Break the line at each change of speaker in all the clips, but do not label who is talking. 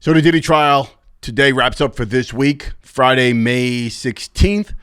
So the Diddy trial today wraps up for this week, Friday, May 16th.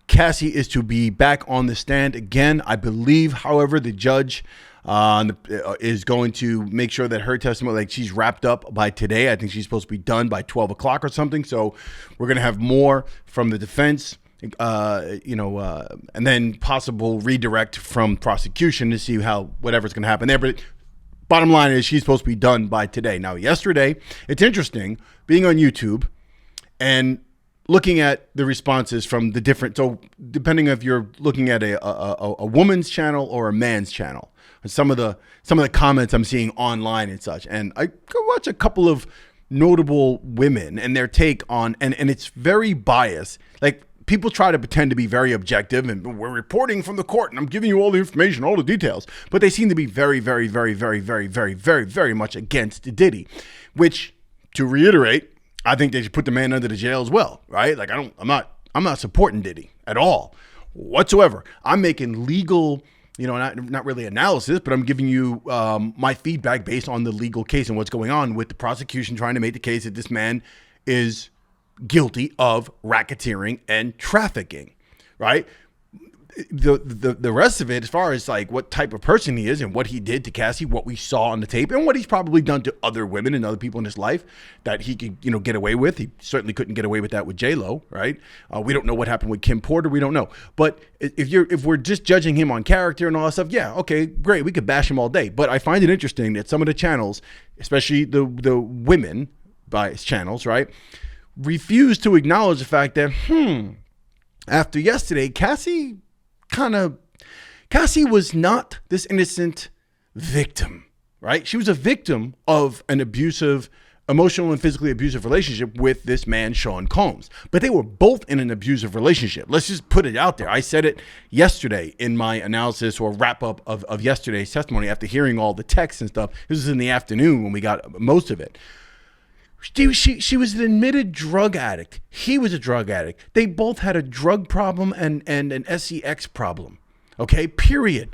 Cassie is to be back on the stand again. I believe, however, the judge is going to make sure that her testimony, like she's wrapped up by today. I think she's supposed to be done by 12 o'clock or something. So we're going to have more from the defense, and then possible redirect from prosecution to see how whatever's going to happen there. But bottom line is she's supposed to be done by today. Now, yesterday, it's interesting being on YouTube and looking at the responses from the different, so depending if you're looking at a woman's channel or a man's channel, and some of the comments I'm seeing online and such, and I go watch a couple of notable women and their take on, and it's very biased. Like, people try to pretend to be very objective and we're reporting from the court and I'm giving you all the information, all the details, but they seem to be very, very, very, very, very, very, very, very much against Diddy, which, to reiterate, I think they should put the man under the jail as well, right? Like, I'm not supporting Diddy at all whatsoever. I'm making legal, not really analysis, but I'm giving you my feedback based on the legal case and what's going on with the prosecution trying to make the case that this man is guilty of racketeering and trafficking, right? The rest of it, as far as like what type of person he is and what he did to Cassie, what we saw on the tape, and what he's probably done to other women and other people in his life that he could, get away with. He certainly couldn't get away with that with J-Lo, right? We don't know what happened with Kim Porter. We don't know. But if we're just judging him on character and all that stuff, yeah, okay, great. We could bash him all day. But I find it interesting that some of the channels, especially the women bias channels, right, refuse to acknowledge the fact that, after yesterday, Cassie was not this innocent victim, right? She was a victim of an abusive, emotional and physically abusive relationship with this man, Sean Combs. But they were both in an abusive relationship. Let's just put it out there. I said it yesterday in my analysis or wrap up of yesterday's testimony after hearing all the texts and stuff. This was in the afternoon when we got most of it. She was an admitted drug addict. He was a drug addict. They both had a drug problem and an sex problem. Okay, period.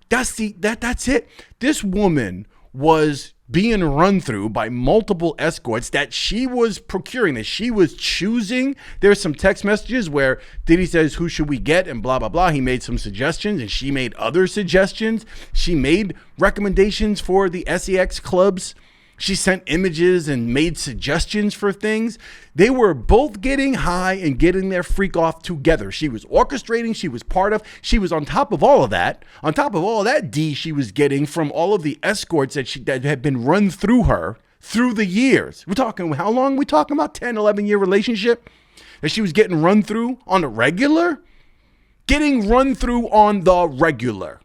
That's it. This woman was being run through by multiple escorts that she was procuring, that she was choosing. There's some text messages where Diddy says, who should we get? And blah, blah, blah. He made some suggestions and she made other suggestions. She made recommendations for the sex clubs. She sent images and made suggestions for things. They were both getting high and getting their freak off together. She was orchestrating. She was part of. She was on top of all of that. On top of all of that D she was getting from all of the escorts that had been run through her through the years. We're talking, how long? We talking about 10, 11-year relationship that she was getting run through on the regular? Getting run through on the regular.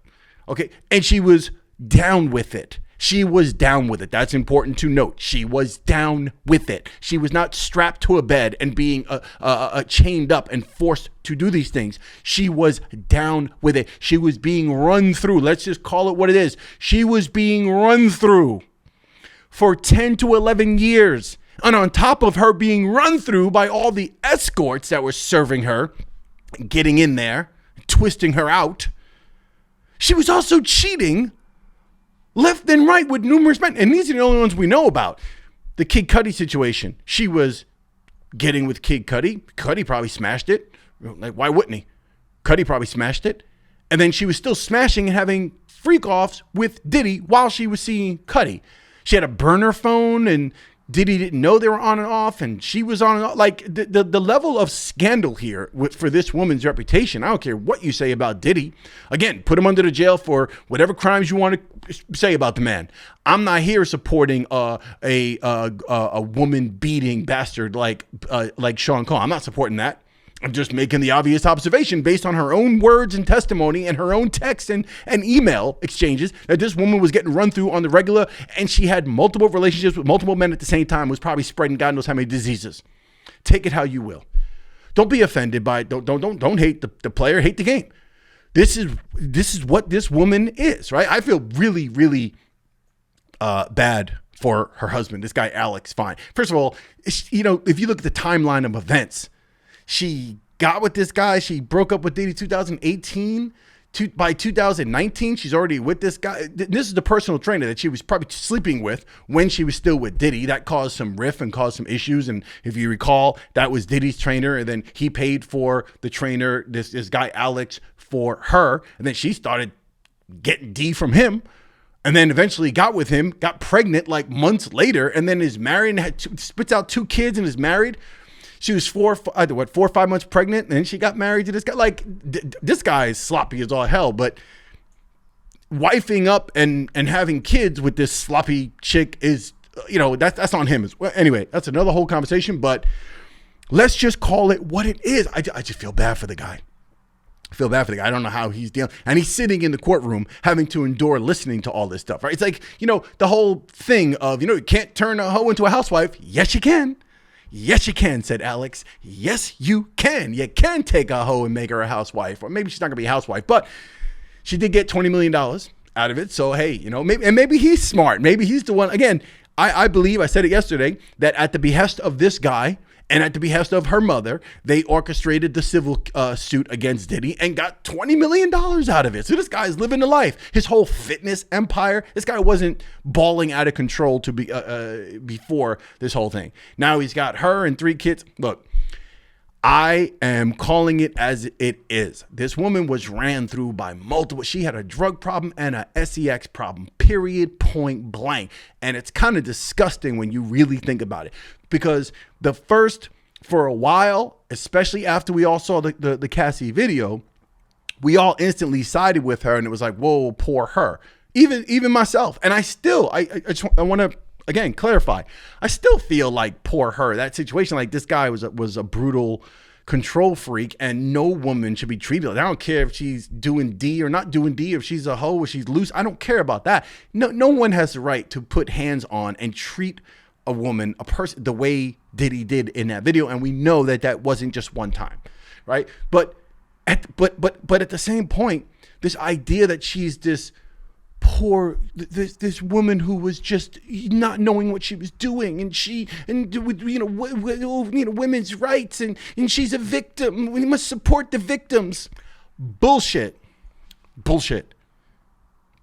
Okay, and she was down with it. She was down with it. That's important to note. She was down with it. She was not strapped to a bed and being chained up and forced to do these things. She was down with it. She was being run through. Let's just call it what it is. She was being run through for 10 to 11 years. And on top of her being run through by all the escorts that were serving her, getting in there, twisting her out, she was also cheating left and right with numerous men. And these are the only ones we know about. The Kid Cudi situation. She was getting with Kid Cudi. Cudi probably smashed it. Like, why wouldn't he? Cudi probably smashed it. And then she was still smashing and having freak-offs with Diddy while she was seeing Cudi. She had a burner phone and Diddy didn't know they were on and off, and she was on and off. Like, the level of scandal here for this woman's reputation, I don't care what you say about Diddy. Again, put him under the jail for whatever crimes you want to say about the man. I'm not here supporting a woman-beating bastard like Sean Combs. I'm not supporting that. I'm just making the obvious observation based on her own words and testimony and her own text and email exchanges that this woman was getting run through on the regular, and she had multiple relationships with multiple men at the same time, was probably spreading God knows how many diseases. Take it how you will. Don't be offended by it. Don't hate the player, hate the game. This is what this woman is, right? I feel really, really bad for her husband, this guy Alex Fine. First of all, if you look at the timeline of events, she got with this guy. She broke up with Diddy 2018 by 2019, she's already with this guy. This is the personal trainer that she was probably sleeping with when she was still with Diddy. That caused some riff and caused some issues. And if you recall, that was Diddy's trainer. And then he paid for the trainer, this guy Alex, for her. And then she started getting D from him. And then eventually got with him, got pregnant like months later, and then is married and spits out 2 kids and is married. She was 4 or 5 months pregnant, and then she got married to this guy. Like, this guy is sloppy as all hell, but wifing up and having kids with this sloppy chick is, that's on him as well. Anyway, that's another whole conversation, but let's just call it what it is. I just feel bad for the guy. I don't know how he's dealing. And he's sitting in the courtroom having to endure listening to all this stuff, right? It's like, the whole thing of, you can't turn a hoe into a housewife. Yes, you can. Yes, you can, said Alex. Yes, you can. You can take a hoe and make her a housewife. Or maybe she's not going to be a housewife, but she did get $20 million out of it. So, hey, maybe he's smart. Maybe he's the one. Again, I believe, I said it yesterday, that at the behest of this guy, and at the behest of her mother, they orchestrated the civil suit against Diddy and got $20 million out of it. So this guy's living the life. His whole fitness empire. This guy wasn't balling out of control to be before this whole thing. Now he's got her and 3 kids. Look, I am calling it as it is. This woman was ran through by multiple. She had a drug problem and a sex problem, period, point blank. And it's kind of disgusting when you really think about it. Because for a while, especially after we all saw the Cassie video, we all instantly sided with her, and it was like, whoa, poor her. Even myself. And I want to, again, clarify. I still feel like poor her. That situation, like this guy was a brutal control freak, and no woman should be treated like that. I don't care if she's doing D or not doing D, if she's a hoe or she's loose. I don't care about that. No one has the right to put hands on and treat a woman, a person, the way Diddy did in that video. And we know that wasn't just one time, right? But at the same point, this idea that she's this poor, this woman who was just not knowing what she was doing, and women's rights, and she's a victim. We must support the victims. Bullshit.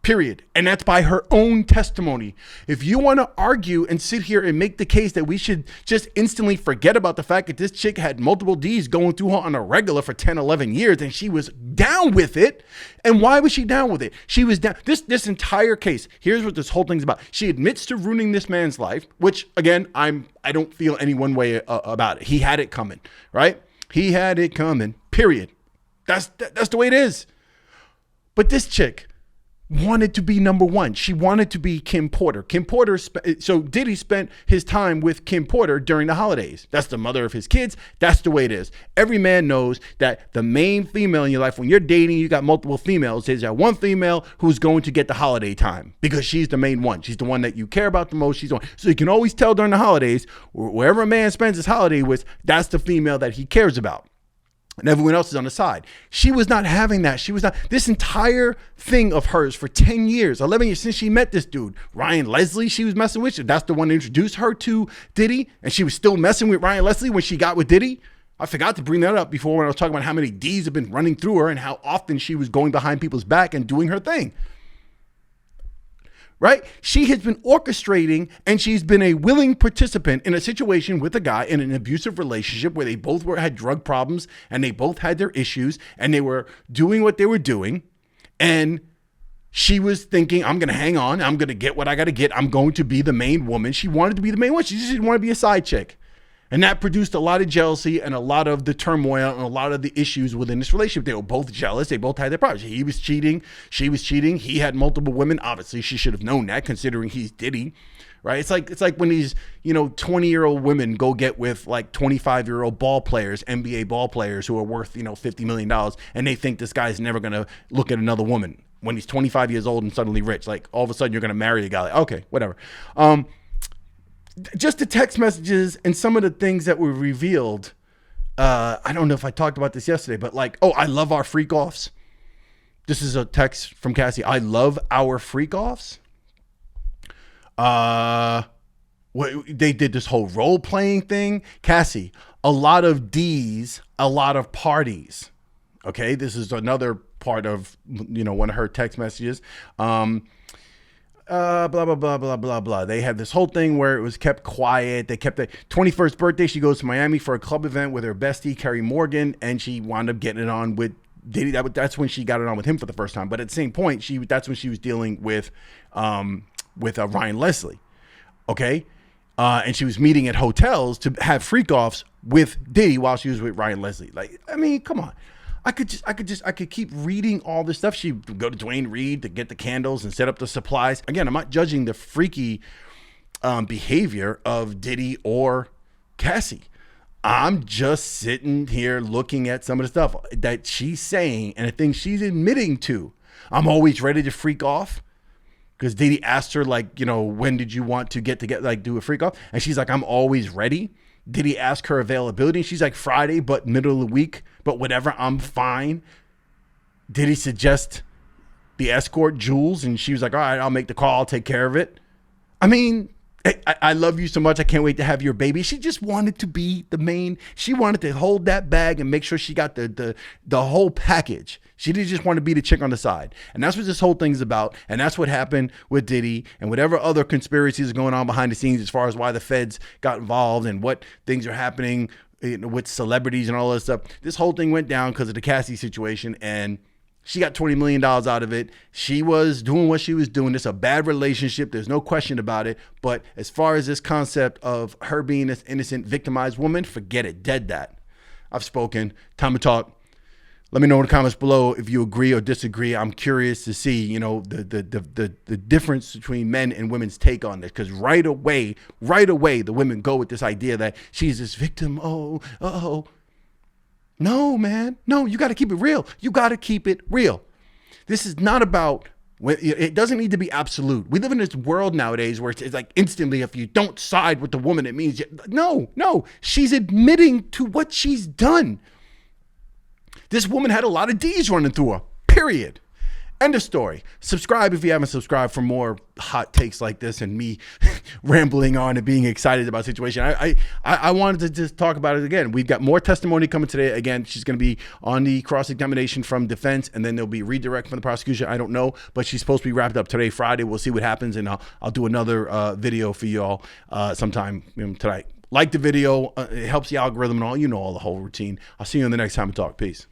Period. And that's by her own testimony. If you want to argue and sit here and make the case that we should just instantly forget about the fact that this chick had multiple D's going through her on a regular for 10, 11 years, and she was down with it. And why was she down with it? She was down. This entire case, here's what this whole thing's about. She admits to ruining this man's life, which, again, I don't feel any one way about it. He had it coming, right? He had it coming, period. That's the way it is. But this chick wanted to be number one. She wanted to be Kim Porter. So Diddy spent his time with Kim Porter during the holidays. That's the mother of his kids. That's the way it is. Every man knows that the main female in your life, when you're dating, you got multiple females, there's that one female who's going to get the holiday time because she's the main one. She's the one that you care about the most. She's the one. So you can always tell during the holidays, wherever a man spends his holiday with, that's the female that he cares about. And everyone else is on the side. She was not having that. This entire thing of hers for 10 years, 11 years since she met this dude, Ryan Leslie, she was messing with. That's the one that introduced her to Diddy. And she was still messing with Ryan Leslie when she got with Diddy. I forgot to bring that up before when I was talking about how many D's have been running through her and how often she was going behind people's back and doing her thing. Right? She has been orchestrating, and she's been a willing participant in a situation with a guy in an abusive relationship where they both had drug problems and they both had their issues and they were doing what they were doing. And she was thinking, I'm going to hang on. I'm going to get what I got to get. I'm going to be the main woman. She wanted to be the main one. She just didn't want to be a side chick. And that produced a lot of jealousy and a lot of the turmoil and a lot of the issues within this relationship. They were both jealous. They both had their problems. He was cheating. She was cheating. He had multiple women. Obviously, she should have known that considering he's Diddy, right? It's like when these, 20-year-old women go get with like 25-year-old ball players, NBA ball players who are worth, $50 million. And they think this guy's never going to look at another woman when he's 25 years old and suddenly rich. Like all of a sudden you're going to marry a guy. Like, okay, whatever. Just the text messages and some of the things that were revealed. I don't know if I talked about this yesterday, but I love our freak offs. This is a text from Cassie. I love our freak offs. They did this whole role playing thing. Cassie, a lot of D's, a lot of parties. Okay, this is another part of, one of her text messages. Blah, blah, blah, blah, blah, blah. They had this whole thing where it was kept quiet. They kept the 21st birthday. She goes to Miami for a club event with her bestie, Carrie Morgan, and she wound up getting it on with Diddy. That's when she got it on with him for the first time. But at the same point, that's when she was dealing with Ryan Leslie. Okay. And she was meeting at hotels to have freak offs with Diddy while she was with Ryan Leslie. Like, I mean, come on. I could keep reading all this stuff. She'd go to Dwayne Reed to get the candles and set up the supplies. Again, I'm not judging the freaky behavior of Diddy or Cassie. I'm just sitting here looking at some of the stuff that she's saying and the things she's admitting to. I'm always ready to freak off. Because Diddy asked her, like, when did you want to do a freak off? And she's like, I'm always ready. Diddy ask her availability. She's like, Friday, but middle of the week, but whatever, I'm fine. Diddy suggest the escort, Jules, and she was like, all right, I'll make the call. I'll take care of it. I mean, I love you so much. I can't wait to have your baby. She just wanted to be the main. She wanted to hold that bag and make sure she got the whole package. She didn't just want to be the chick on the side. And that's what this whole thing's about. And that's what happened with Diddy and whatever other conspiracies are going on behind the scenes as far as why the feds got involved and what things are happening with celebrities and all that stuff. This whole thing went down because of the Cassie situation, and she got $20 million out of it. She was doing what she was doing. It's a bad relationship. There's no question about it. But as far as this concept of her being this innocent, victimized woman, forget it. Dead that. I've spoken. Time to talk. Let me know in the comments below if you agree or disagree. I'm curious to see, the difference between men and women's take on this. Because right away, the women go with this idea that she's this victim. Oh. No, man. No, you got to keep it real. You got to keep it real. This is not about, it doesn't need to be absolute. We live in this world nowadays where it's like instantly, if you don't side with the woman, it means, no. She's admitting to what she's done. This woman had a lot of D's running through her, period. End of story. Subscribe if you haven't subscribed for more hot takes like this and me rambling on and being excited about the situation. I wanted to just talk about it again. We've got more testimony coming today. Again, she's going to be on the cross-examination from defense, and then there'll be redirect from the prosecution. I don't know, but she's supposed to be wrapped up today, Friday. We'll see what happens, and I'll do another video for you all sometime tonight. Like the video. It helps the algorithm and all. You know all the whole routine. I'll see you in the next time we talk. Peace.